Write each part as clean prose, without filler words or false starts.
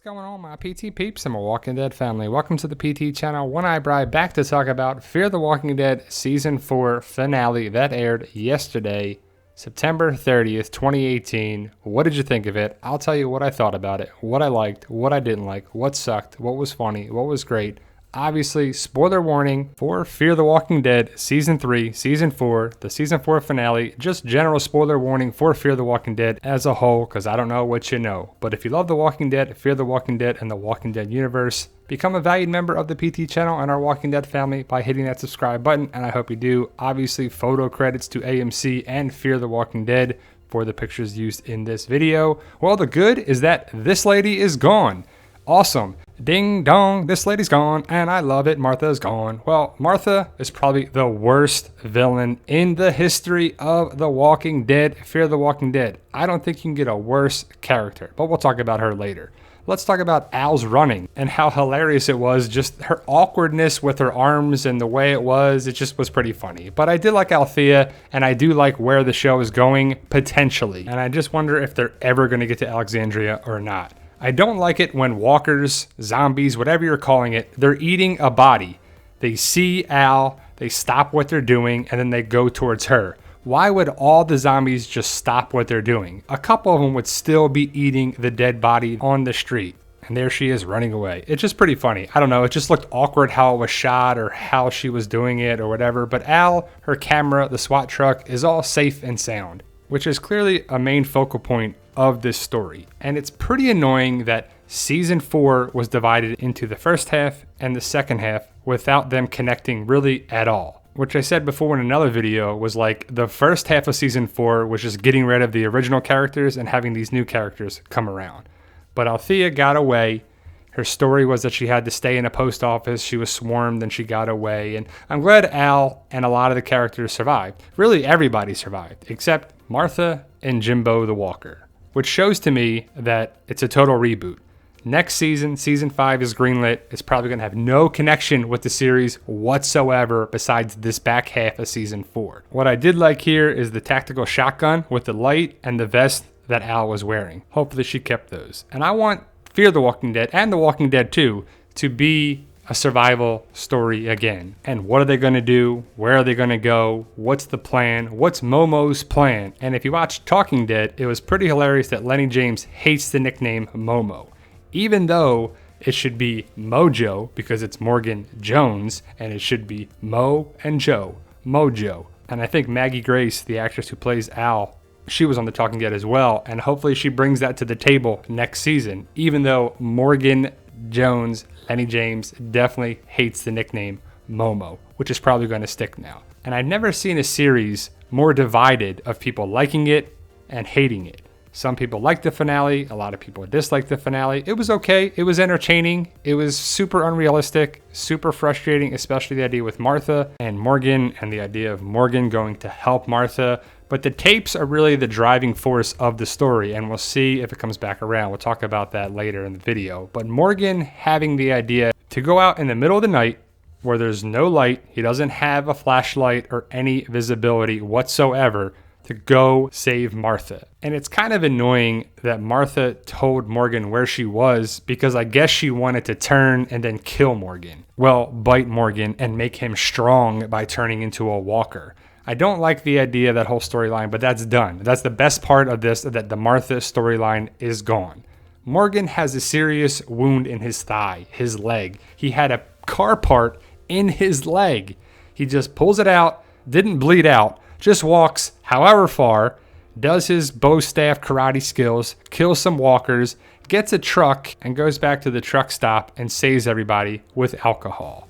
going on, my PT peeps and my Walking Dead family? Welcome to the PT channel. One Eye Bri back to talk about Fear the Walking Dead Season 4 finale that aired yesterday, September 30th, 2018. What did you think of it? I'll tell you what I thought about it, what I liked, what I didn't like, what sucked, what was funny, what was great. Obviously, spoiler warning for Fear the Walking Dead Season 3, Season 4, the Season 4 finale. Just general spoiler warning for Fear the Walking Dead as a whole, because I don't know what you know. But if you love The Walking Dead, Fear the Walking Dead, and The Walking Dead universe, become a valued member of the PT channel and our Walking Dead family by hitting that subscribe button, and I hope you do. Obviously, photo credits to AMC and Fear the Walking Dead for the pictures used in this video. Well, the good is that this lady is gone. Awesome. Ding dong, this lady's gone, and I love it. Martha's gone. Well, Martha is probably the worst villain in the history of The Walking Dead, Fear the Walking Dead. I don't think you can get a worse character, but we'll talk about her later. Let's talk about Al's running and how hilarious it was. Just her awkwardness with her arms and the way it just was pretty funny. But I did like Althea, and I do like where the show is going, potentially. And I just wonder if they're ever going to get to Alexandria or not. I don't like it when walkers, zombies, whatever you're calling it, they're eating a body. They see Al, they stop what they're doing, and then they go towards her. Why would all the zombies just stop what they're doing? A couple of them would still be eating the dead body on the street. And there she is running away. It's just pretty funny. I don't know, it just looked awkward how it was shot or how she was doing it or whatever. But Al, her camera, the SWAT truck is all safe and sound, which is clearly a main focal point of this story. And it's pretty annoying that Season 4 was divided into the first half and the second half without them connecting really at all. Which I said before in another video was like the first half of Season 4 was just getting rid of the original characters and having these new characters come around. But Althea got away. Her story was that she had to stay in a post office. She was swarmed and she got away. And I'm glad Al and a lot of the characters survived. Really, everybody survived except Martha and Jimbo the Walker, which shows to me that it's a total reboot. Next season, Season 5 is greenlit. It's probably going to have no connection with the series whatsoever besides this back half of Season 4. What I did like here is the tactical shotgun with the light and the vest that Al was wearing. Hopefully she kept those. And I want Fear the Walking Dead and The Walking Dead 2 to be a survival story again. And what are they going to do? Where are they going to go? What's the plan? What's Momo's plan? And if you watch Talking Dead, it was pretty hilarious that Lenny James hates the nickname Momo. Even though it should be Mojo because it's Morgan Jones, and it should be Mo and Joe, Mojo. And I think Maggie Grace, the actress who plays Al, she was on the Talking Dead as well, and hopefully she brings that to the table next season, even though Morgan Jones, Lenny James, definitely hates the nickname Momo, which is probably going to stick now. And I've never seen a series more divided of people liking it and hating it. Some people liked the finale, a lot of people disliked the finale. It was okay, it was entertaining, it was super unrealistic, super frustrating, especially the idea with Martha and Morgan and the idea of Morgan going to help Martha. But the tapes are really the driving force of the story, and we'll see if it comes back around. We'll talk about that later in the video. But Morgan having the idea to go out in the middle of the night where there's no light, he doesn't have a flashlight or any visibility whatsoever, to go save Martha. And it's kind of annoying that Martha told Morgan where she was because I guess she wanted to turn and then kill Morgan. Well, bite Morgan and make him strong by turning into a walker. I don't like the idea of that whole storyline, but that's done. That's the best part of this, that the Martha storyline is gone. Morgan has a serious wound in his thigh, his leg. He had a car part in his leg. He just pulls it out, didn't bleed out, just walks however far, does his bow staff karate skills, kills some walkers, gets a truck, and goes back to the truck stop and saves everybody with alcohol.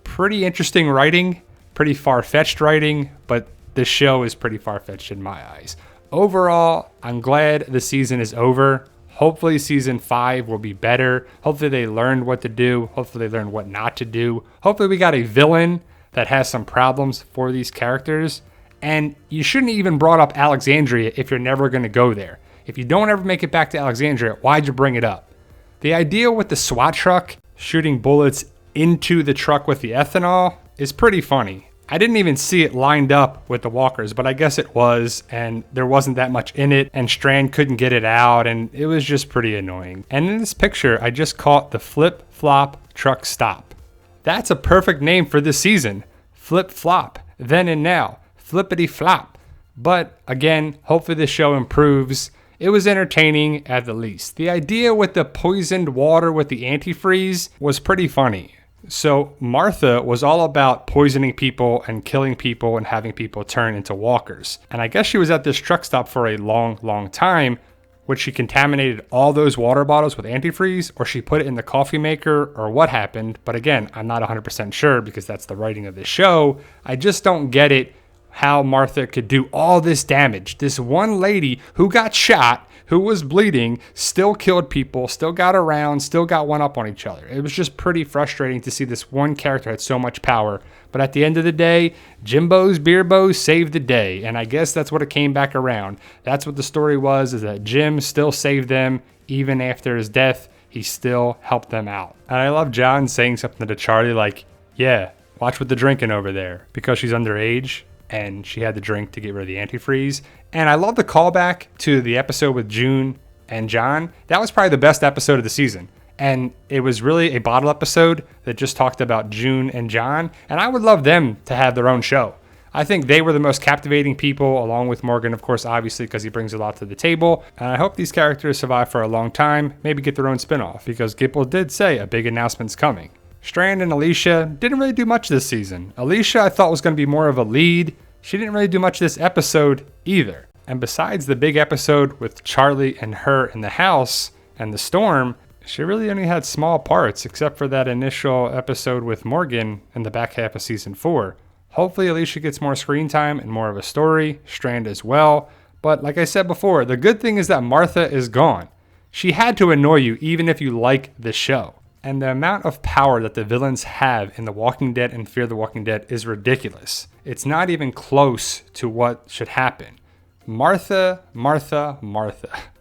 Pretty interesting writing, pretty far-fetched writing, but the show is pretty far-fetched in my eyes. Overall, I'm glad the season is over. Hopefully Season 5 will be better. Hopefully they learned what to do. Hopefully they learned what not to do. Hopefully we got a villain that has some problems for these characters. And you shouldn't even brought up Alexandria if you're never going to go there. If you don't ever make it back to Alexandria, why'd you bring it up? The idea with the SWAT truck shooting bullets into the truck with the ethanol is pretty funny. I didn't even see it lined up with the walkers, but I guess it was, and there wasn't that much in it, and Strand couldn't get it out, and it was just pretty annoying. And in this picture, I just caught the flip-flop truck stop. That's a perfect name for this season. Flip-flop, then and now, flippity-flop. But again, hopefully this show improves. It was entertaining at the least. The idea with the poisoned water with the antifreeze was pretty funny. So Martha was all about poisoning people and killing people and having people turn into walkers. And I guess she was at this truck stop for a long time, which she contaminated all those water bottles with antifreeze, or she put it in the coffee maker, or what happened. But again, I'm not 100% sure because that's the writing of the show. I just don't get it how Martha could do all this damage. This one lady who got shot, who was bleeding, still killed people, still got around, still got one up on each other. It was just pretty frustrating to see this one character had so much power. But at the end of the day, Jimbo's Beer Bows saved the day. And I guess that's what it came back around. That's what the story was, is that Jim still saved them. Even after his death, he still helped them out. And I love John saying something to Charlie like, yeah, watch what they're drinking over there. Because she's underage and she had the drink to get rid of the antifreeze. And I love the callback to the episode with June and John. That was probably the best episode of the season. And it was really a bottle episode that just talked about June and John. And I would love them to have their own show. I think they were the most captivating people, along with Morgan, of course, obviously, because he brings a lot to the table. And I hope these characters survive for a long time, maybe get their own spinoff, because Gipple did say a big announcement's coming. Strand and Alicia didn't really do much this season. Alicia, I thought, was going to be more of a lead. She didn't really do much this episode either. And besides the big episode with Charlie and her in the house and the storm, she really only had small parts except for that initial episode with Morgan in the back half of season 4. Hopefully Alicia gets more screen time and more of a story, Strand as well. But like I said before, the good thing is that Martha is gone. She had to annoy you even if you like the show. And the amount of power that the villains have in The Walking Dead and Fear the Walking Dead is ridiculous. It's not even close to what should happen. Martha.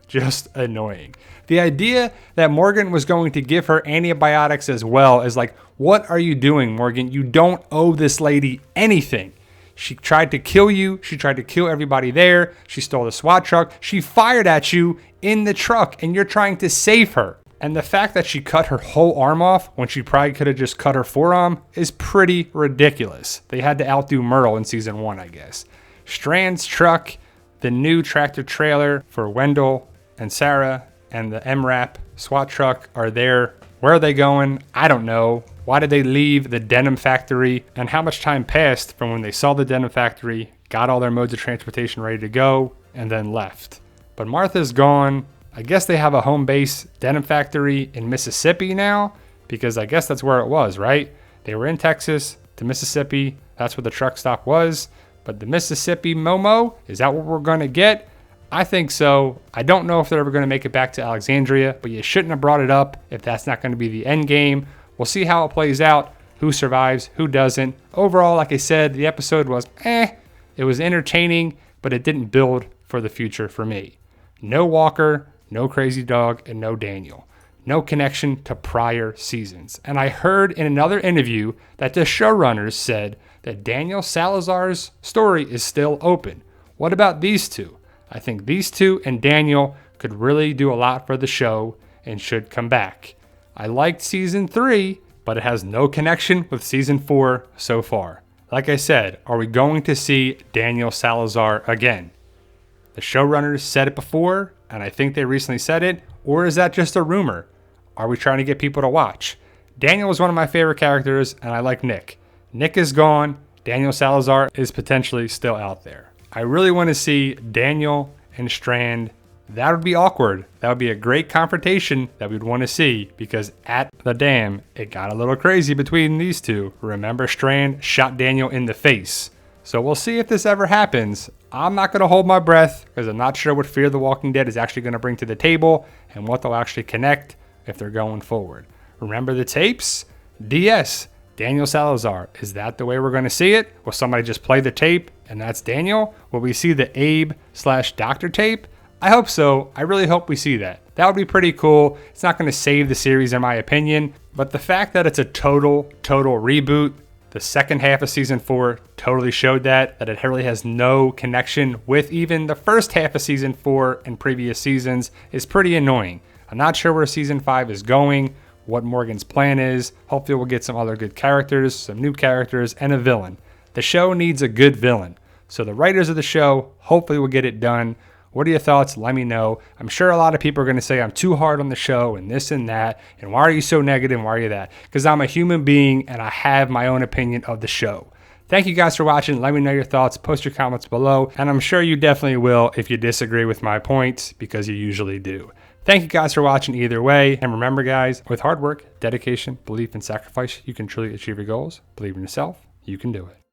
Just annoying. The idea that Morgan was going to give her antibiotics as well is like, what are you doing, Morgan? You don't owe this lady anything. She tried to kill you. She tried to kill everybody there. She stole the SWAT truck. She fired at you in the truck and you're trying to save her. And the fact that she cut her whole arm off when she probably could have just cut her forearm is pretty ridiculous. They had to outdo Merle in season 1, I guess. Strand's truck, the new tractor trailer for Wendell and Sarah, and the MRAP SWAT truck are there. Where are they going? I don't know. Why did they leave the denim factory? And how much time passed from when they saw the denim factory, got all their modes of transportation ready to go, and then left? But Martha's gone. I guess they have a home base denim factory in Mississippi now, because I guess that's where it was, right? They were in Texas to Mississippi. That's where the truck stop was. But the Mississippi Momo, is that what we're going to get? I think so. I don't know if they're ever going to make it back to Alexandria, but you shouldn't have brought it up if that's not going to be the end game. We'll see how it plays out, who survives, who doesn't. Overall, like I said, the episode was It was entertaining, but it didn't build for the future for me. No Walker, no Crazy Dog, and no Daniel. No connection to prior seasons. And I heard in another interview that the showrunners said that Daniel Salazar's story is still open. What about these two? I think these two and Daniel could really do a lot for the show and should come back. I liked season 3, but it has no connection with season 4 so far. Like I said, are we going to see Daniel Salazar again? The showrunners said it before, and I think they recently said it, or is that just a rumor? Are we trying to get people to watch? Daniel was one of my favorite characters, and I like Nick. Nick is gone. Daniel Salazar is potentially still out there. I really want to see Daniel and Strand. That would be awkward. That would be a great confrontation that we'd want to see, because at the dam, it got a little crazy between these two. Remember, Strand shot Daniel in the face. So we'll see if this ever happens. I'm not going to hold my breath because I'm not sure what Fear the Walking Dead is actually going to bring to the table and what they'll actually connect if they're going forward. Remember the tapes? DS, Daniel Salazar. Is that the way we're going to see it? Will somebody just play the tape and that's Daniel? Will we see the Abe/Doctor tape? I hope so. I really hope we see that. That would be pretty cool. It's not going to save the series in my opinion, but the fact that it's a total reboot The second half of season 4 totally showed that it really has no connection with even the first half of season 4 in previous seasons is pretty annoying. I'm not sure where season 5 is going, what Morgan's plan is. Hopefully we'll get some other good characters, some new characters, and a villain. The show needs a good villain. So the writers of the show hopefully will get it done. What are your thoughts? Let me know. I'm sure a lot of people are going to say I'm too hard on the show and this and that. And why are you so negative? And why are you that? Because I'm a human being and I have my own opinion of the show. Thank you guys for watching. Let me know your thoughts. Post your comments below. And I'm sure you definitely will if you disagree with my points, because you usually do. Thank you guys for watching either way. And remember guys, with hard work, dedication, belief, and sacrifice, you can truly achieve your goals. Believe in yourself. You can do it.